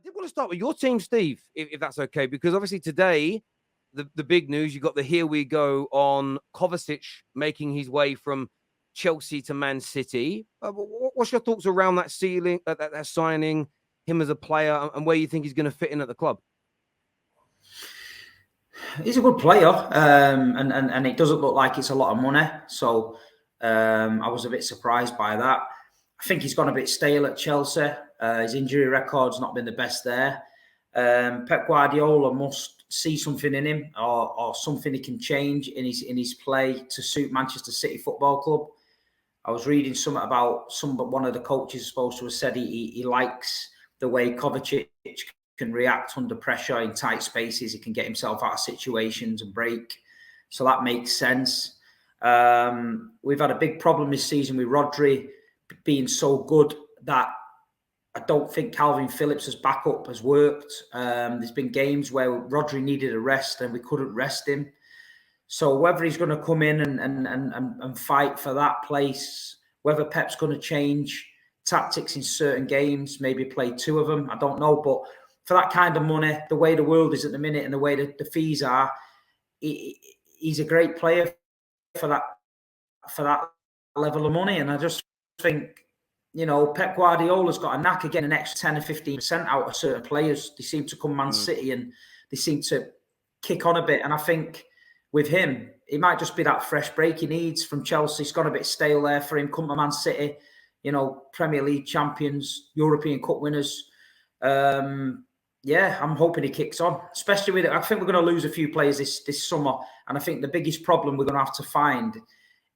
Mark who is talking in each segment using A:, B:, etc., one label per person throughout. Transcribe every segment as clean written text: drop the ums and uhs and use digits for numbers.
A: did want to start with your team, Steve, if that's okay, because obviously today, the big news, you got the here we go on Kovacic making his way from Chelsea to Man City. What's your thoughts around that that signing, him as a player, and where you think he's going to fit in at the club?
B: He's a good player, and it doesn't look like it's a lot of money. So I was a bit surprised by that. I think he's gone a bit stale at Chelsea. His injury record's not been the best there. Pep Guardiola must see something in him, or something he can change in his play to suit Manchester City Football Club. I was reading something about one of the coaches supposed to have said he likes the way Kovacic can react under pressure in tight spaces. He can get himself out of situations and break. So that makes sense. We've had a big problem this season with Rodri being so good that I don't think Calvin Phillips as backup has worked. There's been games where Rodri needed a rest and we couldn't rest him. So whether he's going to come in and fight for that place, whether Pep's going to change tactics in certain games, maybe play two of them, I don't know. But for that kind of money, the way the world is at the minute and the way the fees are, he's a great player for that level of money. And I just think, Pep Guardiola's got a knack of getting an extra 10 or 15% out of certain players. They seem to come Man City and they seem to kick on a bit. And I think with him, it might just be that fresh break he needs from Chelsea. It's got a bit stale there for him. Come to Man City, Premier League champions, European Cup winners. I'm hoping he kicks on, especially with it. I think we're going to lose a few players this summer. And I think the biggest problem we're going to have to find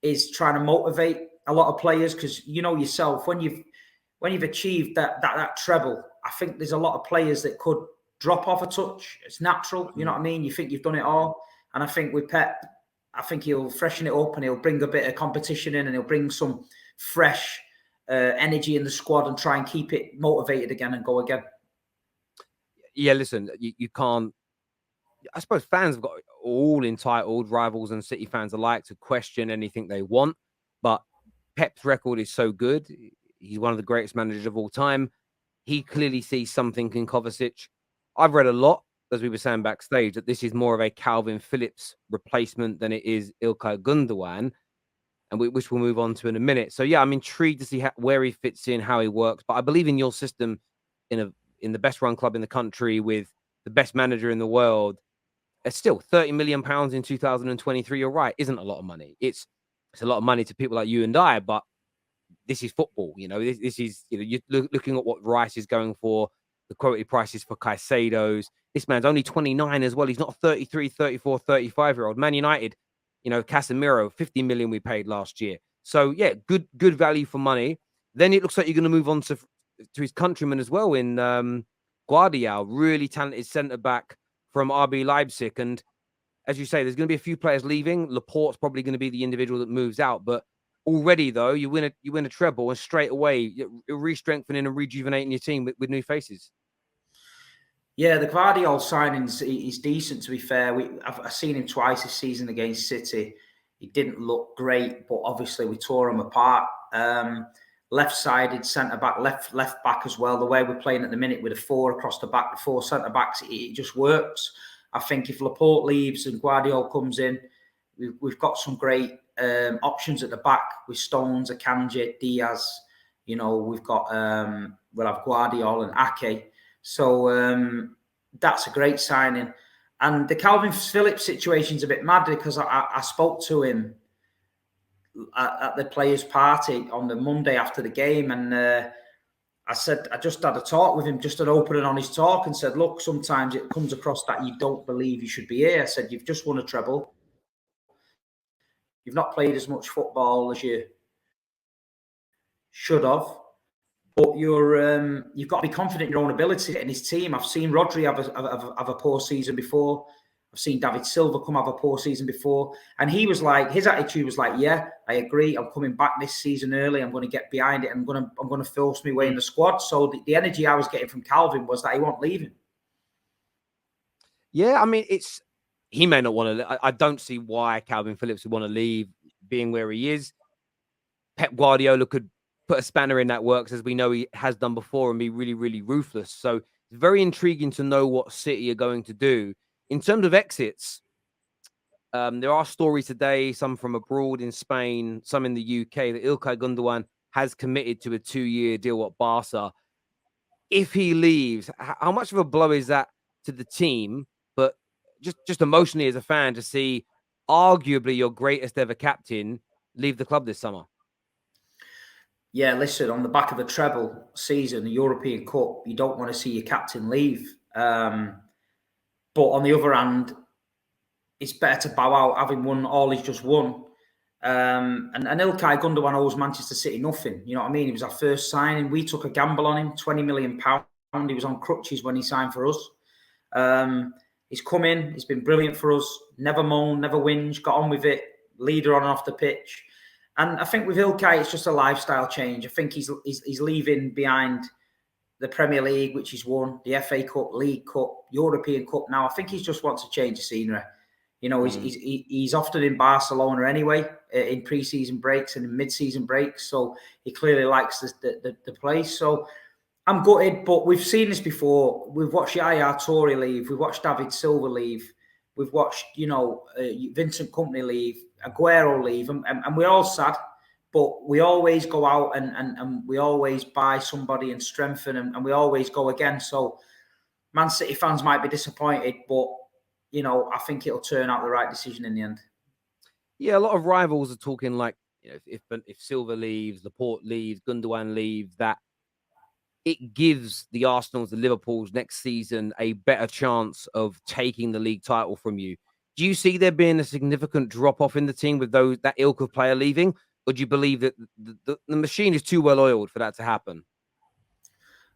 B: is trying to motivate a lot of players, because yourself, when you've achieved that treble, I think there's a lot of players that could drop off a touch. It's natural, you know what I mean? You think you've done it all. And I think with Pep, I think he'll freshen it up and he'll bring a bit of competition in and he'll bring some fresh energy in the squad and try and keep it motivated again and go again.
A: Yeah, listen, you can't. I suppose fans have got all entitled, rivals and City fans alike, to question anything they want. But Pep's record is so good. He's one of the greatest managers of all time. He clearly sees something in Kovacic. I've read a lot, as we were saying backstage, that this is more of a Calvin Phillips replacement than it is Ilkay Gundogan, and which we'll move on to in a minute. So, yeah, I'm intrigued to see where he fits in, how he works. But I believe in your system, in the best run club in the country with the best manager in the world. It's still £30 million in 2023. You're right, isn't a lot of money. It's a lot of money to people like you and I, but this is football. This is, you're looking at what Rice is going for, the quality prices for Caicedo's. This man's only 29 as well. He's not a 33, 34, 35-year-old. Man United, Casemiro, 50 million we paid last year. So, yeah, good value for money. Then it looks like you're going to move on to his countryman as well in Guardiola, really talented centre-back from RB Leipzig. And as you say, there's going to be a few players leaving. Laporte's probably going to be the individual that moves out. But already, though, you win a treble, and straight away, you're re-strengthening and rejuvenating your team with new faces.
B: Yeah, the Guardiola signing is decent, to be fair. I've seen him twice this season against City. He didn't look great, but obviously we tore him apart. Left-sided centre-back, left back as well. The way we're playing at the minute with a four across the back, the four centre-backs, it just works. I think if Laporte leaves and Guardiola comes in, we've got some great options at the back with Stones, Akanji, Diaz. We've got we'll have Guardiola and Ake. So that's a great signing. And the Calvin Phillips situation is a bit mad because I spoke to him at the players' party on the Monday after the game, and I said, I just had a talk with him, just an opening on his talk, and said, look, sometimes it comes across that you don't believe you should be here. I said, you've just won a treble. You've not played as much football as you should have, but you've got to be confident in your own ability in his team. I've seen Rodri have a poor season before. I've seen David Silva come have a poor season before. And his attitude was like, yeah, I agree. I'm coming back this season early. I'm going to get behind it. I'm going to force my way in the squad. So the energy I was getting from Calvin was that he won't leave him.
A: Yeah, I mean, he may not want to. I don't see why Calvin Phillips would want to leave, being where he is. Pep Guardiola could put a spanner in that works, as we know he has done before, and be really, really ruthless. So It's very intriguing to know what City are going to do. In terms of exits, there are stories today, some from abroad in Spain, some in the UK, that Ilkay Gundogan has committed to a 2-year deal at Barca. If he leaves, how much of a blow is that to the team? But just emotionally as a fan to see arguably your greatest ever captain leave the club this summer.
B: Yeah, listen, on the back of a treble season, the European Cup, you don't want to see your captain leave. But on the other hand, it's better to bow out having won all he's just won. And Ilkay Gundogan owes Manchester City nothing. You know what I mean? He was our first signing. We took a gamble on him, £20 million. He was on crutches when he signed for us. He's come in. He's been brilliant for us. Never moaned, never whinged, got on with it. Leader on and off the pitch. And I think with Ilkay, it's just a lifestyle change. I think he's leaving behind the Premier League, which he's won, the FA Cup, League Cup, European Cup now. I think he just wants to change the scenery. You know, he's often in Barcelona anyway, in pre-season breaks and in mid-season breaks. So he clearly likes the place. So I'm gutted, but we've seen this before. We've watched Yaya Toure leave. We've watched David Silva leave. We've watched, Vincent Kompany leave, Aguero leave, and we're all sad. But we always go out and we always buy somebody and strengthen, and we always go again. So Man City fans might be disappointed, but I think it'll turn out the right decision in the end.
A: Yeah, a lot of rivals are talking like, if Silva leaves, Laporte leaves, Gundogan leaves, that it gives the Arsenals, the Liverpools next season a better chance of taking the league title from you. Do you see there being a significant drop-off in the team with that ilk of player leaving? Or do you believe that the machine is too well oiled for that to happen?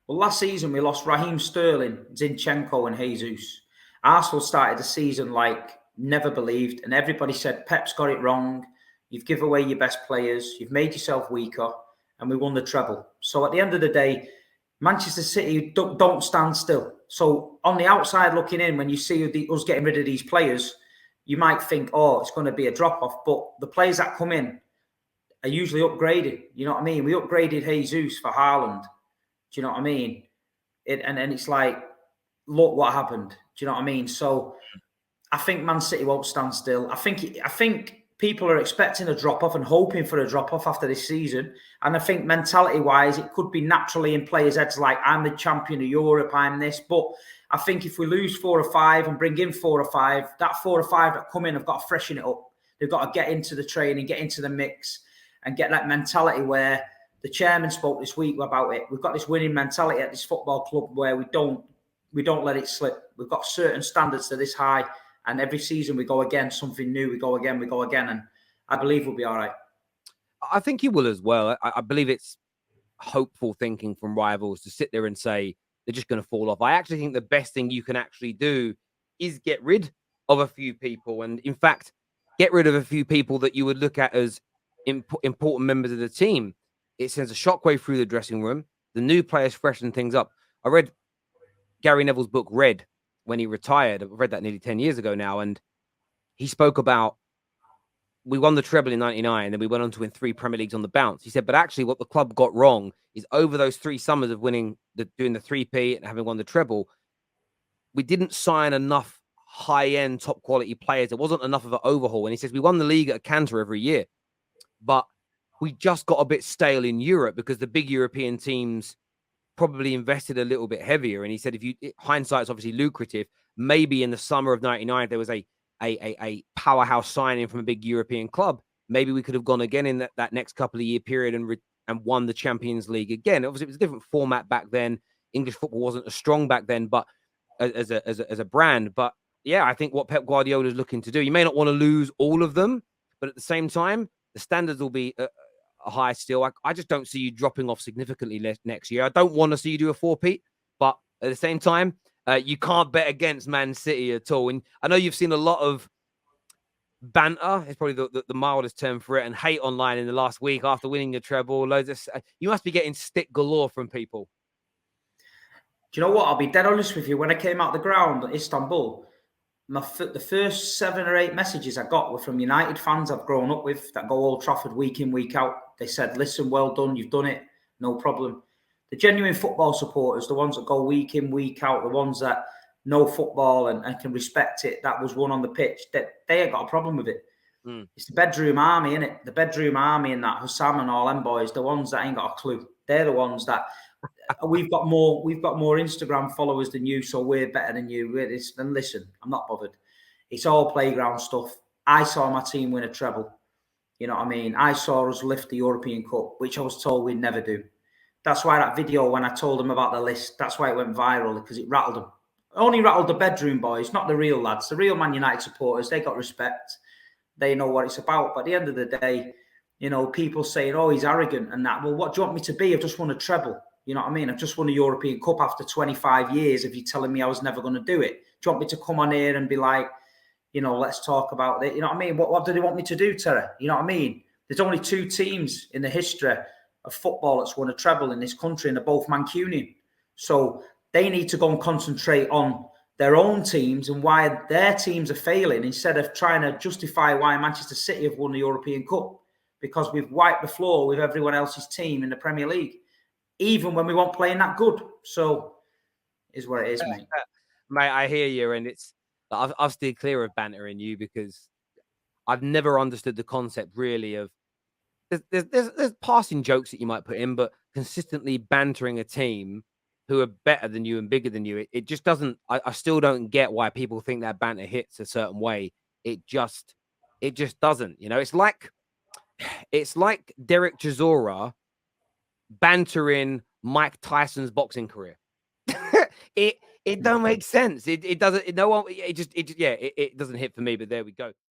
B: Well, last season we lost Raheem Sterling, Zinchenko and Jesus. Arsenal started the season like never believed, and everybody said Pep's got it wrong. You've given away your best players. You've made yourself weaker, and we won the treble. So at the end of the day, Manchester City don't stand still. So on the outside looking in, when you see us getting rid of these players, you might think, oh, it's going to be a drop-off. But the players that come in are usually upgraded. You know what I mean? We upgraded Jesus for Haaland. Do you know what I mean? And it's like, look what happened. Do you know what I mean? So I think Man City won't stand still. I think people are expecting a drop-off and hoping for a drop-off after this season. And I think mentality-wise, it could be naturally in players' heads like, I'm the champion of Europe, I'm this. But I think if we lose 4 or 5 and bring in 4 or 5, that 4 or 5 that come in have got to freshen it up. They've got to get into the training, get into the mix, and get that mentality where the chairman spoke this week about it. We've got this winning mentality at this football club where we don't let it slip. We've got certain standards that are this high. And every season we go again, something new, we go again. And I believe we'll be all right.
A: I think he will as well. I believe it's hopeful thinking from rivals to sit there and say they're just going to fall off. I actually think the best thing you can actually do is get rid of a few people. And in fact, get rid of a few people that you would look at as important members of the team. It sends a shockwave through the dressing room. The new players freshen things up. I read Gary Neville's book, Red, when he retired. I've read that nearly 10 years ago now. And he spoke about, we won the treble in 99, and then we went on to win 3 Premier Leagues on the bounce. He said, but actually what the club got wrong is over those 3 summers of doing the 3P and having won the treble, we didn't sign enough high-end, top-quality players. There wasn't enough of an overhaul. And he says, we won the league at a canter every year, but we just got a bit stale in Europe because the big European teams probably invested a little bit heavier. And he said, hindsight's obviously lucrative. Maybe in the summer of 99, there was a powerhouse signing from a big European club. Maybe we could have gone again in that next couple of year period and won the Champions League again. Obviously, it was a different format back then. English football wasn't as strong back then, but as a brand. But yeah, I think what Pep Guardiola is looking to do, you may not want to lose all of them, but at the same time, the standards will be high still. I just don't see you dropping off significantly next year. I don't want to see you do a 4-peat, but at the same time, you can't bet against Man City at all. And I know you've seen a lot of banter, it's probably the mildest term for it, and hate online in the last week after winning the treble. You must be getting stick galore from people.
B: Do you know what? I'll be dead honest with you. When I came out the ground at Istanbul, the first 7 or 8 messages I got were from United fans I've grown up with that go Old Trafford week in, week out. They said, listen, well done, you've done it, no problem. The genuine football supporters, the ones that go week in, week out, the ones that know football and can respect it, that was won on the pitch, that they ain't got a problem with it. It's the bedroom army, innit? The bedroom army and that Hussam and all them boys, the ones that ain't got a clue. They're the ones that we've got more Instagram followers than you, so we're better than you. And listen, I'm not bothered. It's all playground stuff. I saw my team win a treble. You know what I mean? I saw us lift the European Cup, which I was told we'd never do. That's why that video, when I told them about the list, that's why it went viral, because it rattled them. It only rattled the bedroom boys, not the real lads. The real Man United supporters, they got respect. They know what it's about. But at the end of the day, you know, people saying, oh, he's arrogant and that. Well, what do you want me to be? I've just won a treble. You know what I mean? I've just won a European Cup after 25 years of you telling me I was never going to do it. Do you want me to come on here and be like, you know, let's talk about it? You know what I mean? What do they want me to do, Terra? You know what I mean? There's only 2 teams in the history of football that's won a treble in this country, and they're both Mancunian. So they need to go and concentrate on their own teams and why their teams are failing, instead of trying to justify why Manchester City have won the European Cup, because we've wiped the floor with everyone else's team in the Premier League, even when we weren't playing that good. So is what it is, mate.
A: Mate, I hear you, and it's I've steered clear of bantering you because I've never understood the concept really of there's passing jokes that you might put in, but consistently bantering a team who are better than you and bigger than you, it just doesn't. I still don't get why people think that banter hits a certain way. It just doesn't. You know, it's like Derek Chisora bantering Mike Tyson's boxing career. It don't make sense. It doesn't. No one. It doesn't hit for me. But there we go.